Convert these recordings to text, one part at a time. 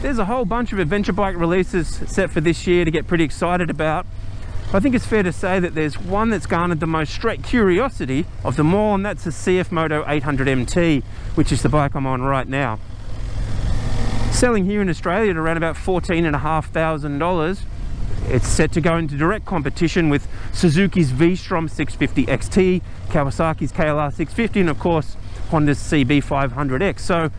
There's a whole bunch of adventure bike releases set for this year to get pretty excited about. I think it's fair to say that there's one that's garnered the most straight curiosity of them all, and that's the CFMOTO 800 MT, which is the bike I'm on right now. Selling here in Australia at around about $14,500. It's set to go into direct competition with Suzuki's V-Strom 650 XT, Kawasaki's KLR 650, and of course Honda's CB500X. So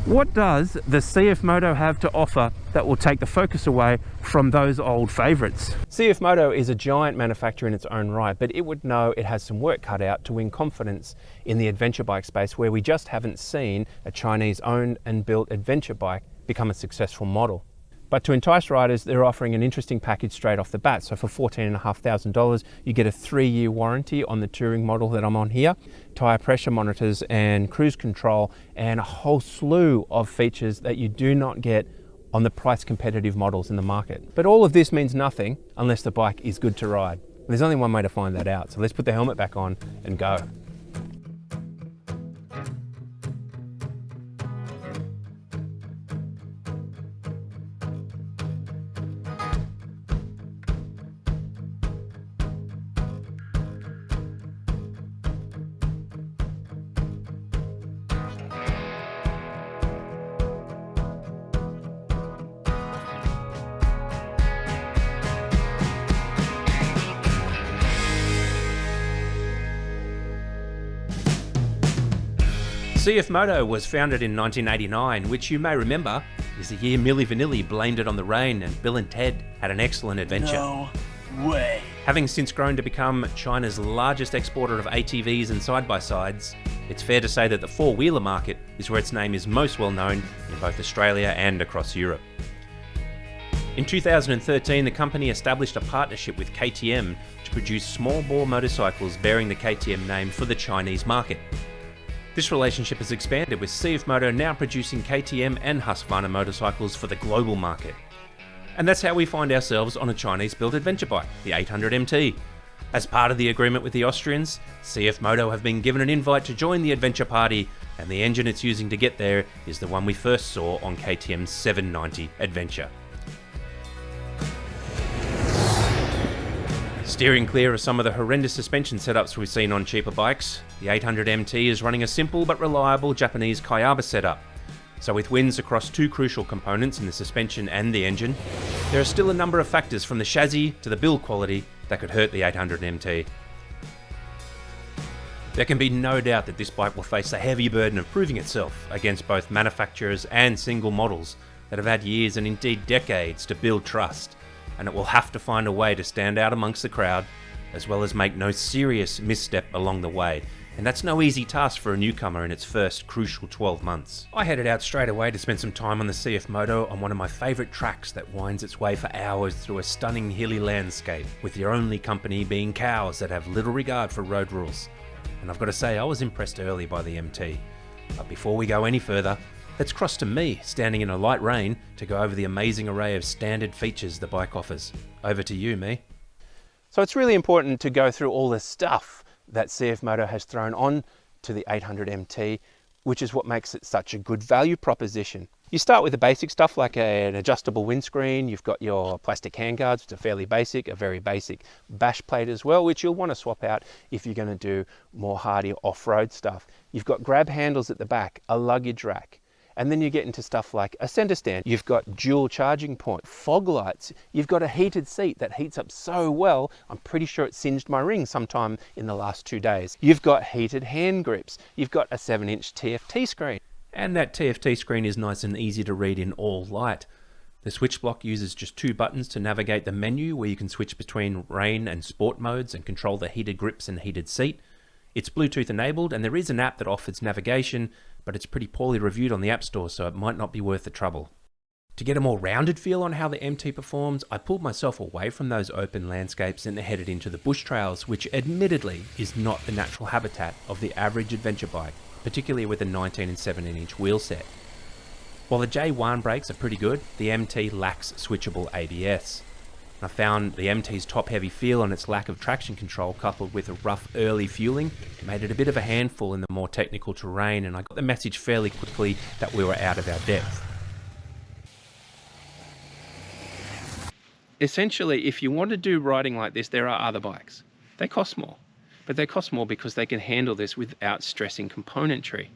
what does the CFMOTO have to offer that will take the focus away from those old favourites? CFMOTO is a giant manufacturer in its own right, but it would know it has some work cut out to win confidence in the adventure bike space, where we just haven't seen a Chinese owned and built adventure bike become a successful model. But to entice riders, they're offering an interesting package straight off the bat. So for $14,500, you get a 3-year warranty on the touring model that I'm on here, tyre pressure monitors and cruise control, and a whole slew of features that you do not get on the price competitive models in the market. But all of this means nothing unless the bike is good to ride. There's only one way to find that out. So let's put the helmet back on and go. CFMOTO was founded in 1989, which you may remember is the year Milli Vanilli blamed it on the rain and Bill and Ted had an excellent adventure. No way. Having since grown to become China's largest exporter of ATVs and side-by-sides, it's fair to say that the four-wheeler market is where its name is most well known in both Australia and across Europe. In 2013, the company established a partnership with KTM to produce small-bore motorcycles bearing the KTM name for the Chinese market. This relationship has expanded, with CFMOTO now producing KTM and Husqvarna motorcycles for the global market. And that's how we find ourselves on a Chinese-built adventure bike, the 800 MT. As part of the agreement with the Austrians, CFMOTO have been given an invite to join the adventure party, and the engine it's using to get there is the one we first saw on KTM's 790 Adventure. Steering clear of some of the horrendous suspension setups we've seen on cheaper bikes, the 800 MT is running a simple but reliable Japanese Kayaba setup. So with wins across two crucial components in the suspension and the engine, there are still a number of factors from the chassis to the build quality that could hurt the 800 MT. There can be no doubt that this bike will face the heavy burden of proving itself against both manufacturers and single models that have had years and indeed decades to build trust, and it will have to find a way to stand out amongst the crowd, as well as make no serious misstep along the way. And that's no easy task for a newcomer in its first crucial 12 months. I headed out straight away to spend some time on the CFMOTO on one of my favourite tracks that winds its way for hours through a stunning hilly landscape, with your only company being cows that have little regard for road rules. And I've got to say, I was impressed early by the MT. But before we go any further, let's cross to me, standing in a light rain, to go over the amazing array of standard features the bike offers. Over to you, me. So it's really important to go through all the stuff that CFMOTO has thrown on to the 800 MT, which is what makes it such a good value proposition. You start with the basic stuff like an adjustable windscreen, you've got your plastic handguards, which are fairly basic, a very basic bash plate as well, which you'll want to swap out if you're going to do more hardy off-road stuff. You've got grab handles at the back, a luggage rack, and then you get into stuff like a center stand. You've got dual charging point, fog lights. You've got a heated seat that heats up so well, I'm pretty sure it singed my ring sometime in the last 2 days. You've got heated hand grips. You've got a 7-inch TFT screen. And that TFT screen is nice and easy to read in all light. The switch block uses just 2 buttons to navigate the menu, where you can switch between rain and sport modes and control the heated grips and heated seat. It's Bluetooth enabled, and there is an app that offers navigation, but it's pretty poorly reviewed on the App Store, so it might not be worth the trouble. To get a more rounded feel on how the MT performs, I pulled myself away from those open landscapes and headed into the bush trails, which admittedly is not the natural habitat of the average adventure bike, particularly with a 19 and 17-inch wheel set. While the J1 brakes are pretty good, the MT lacks switchable ABS. I found the MT's top-heavy feel and its lack of traction control, coupled with a rough early fueling, made it a bit of a handful in the more technical terrain, and I got the message fairly quickly that we were out of our depth. Essentially, if you want to do riding like this, there are other bikes. They cost more, but they cost more because they can handle this without stressing componentry.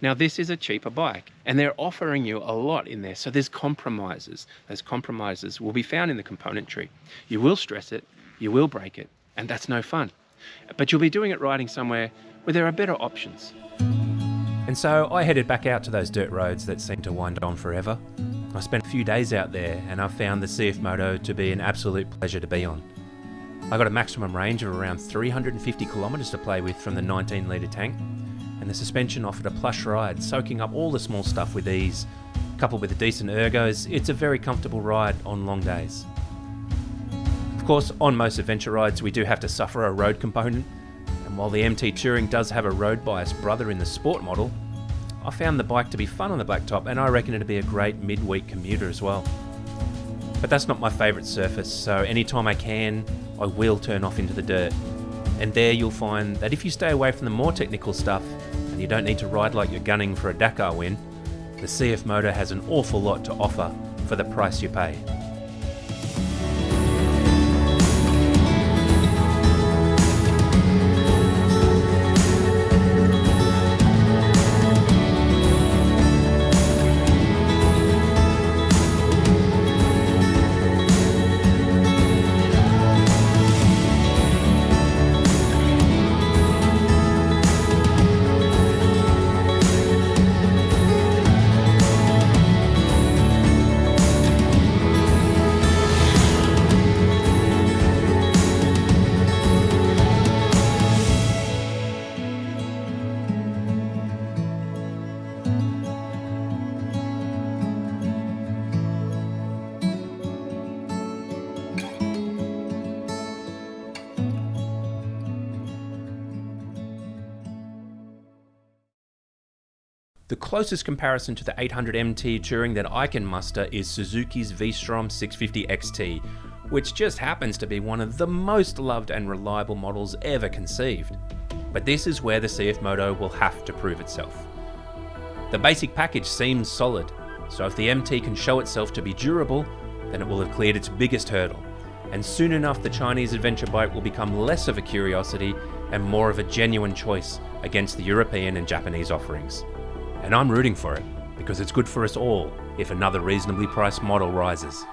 Now this is a cheaper bike and they're offering you a lot in there. So there's compromises. Those compromises will be found in the componentry. You will stress it, you will break it, and that's no fun. But you'll be doing it riding somewhere where there are better options. And so I headed back out to those dirt roads that seem to wind on forever. I spent a few days out there and I found the CFMOTO to be an absolute pleasure to be on. I got a maximum range of around 350 kilometers to play with from the 19-litre tank, and the suspension offered a plush ride, soaking up all the small stuff with ease. Coupled with a decent ergos, it's a very comfortable ride on long days. Of course, on most adventure rides we do have to suffer a road component, and while the MT Touring does have a road bias brother in the sport model, I found the bike to be fun on the blacktop, and I reckon it'd be a great mid-week commuter as well. But that's not my favourite surface, so anytime I can, I will turn off into the dirt. And there you'll find that if you stay away from the more technical stuff, and you don't need to ride like you're gunning for a Dakar win, the CFMOTO has an awful lot to offer for the price you pay. The closest comparison to the 800 MT Touring that I can muster is Suzuki's V-Strom 650 XT, which just happens to be one of the most loved and reliable models ever conceived. But this is where the CFMOTO will have to prove itself. The basic package seems solid, so if the MT can show itself to be durable, then it will have cleared its biggest hurdle, and soon enough the Chinese adventure bike will become less of a curiosity and more of a genuine choice against the European and Japanese offerings. And I'm rooting for it, because it's good for us all if another reasonably priced model rises.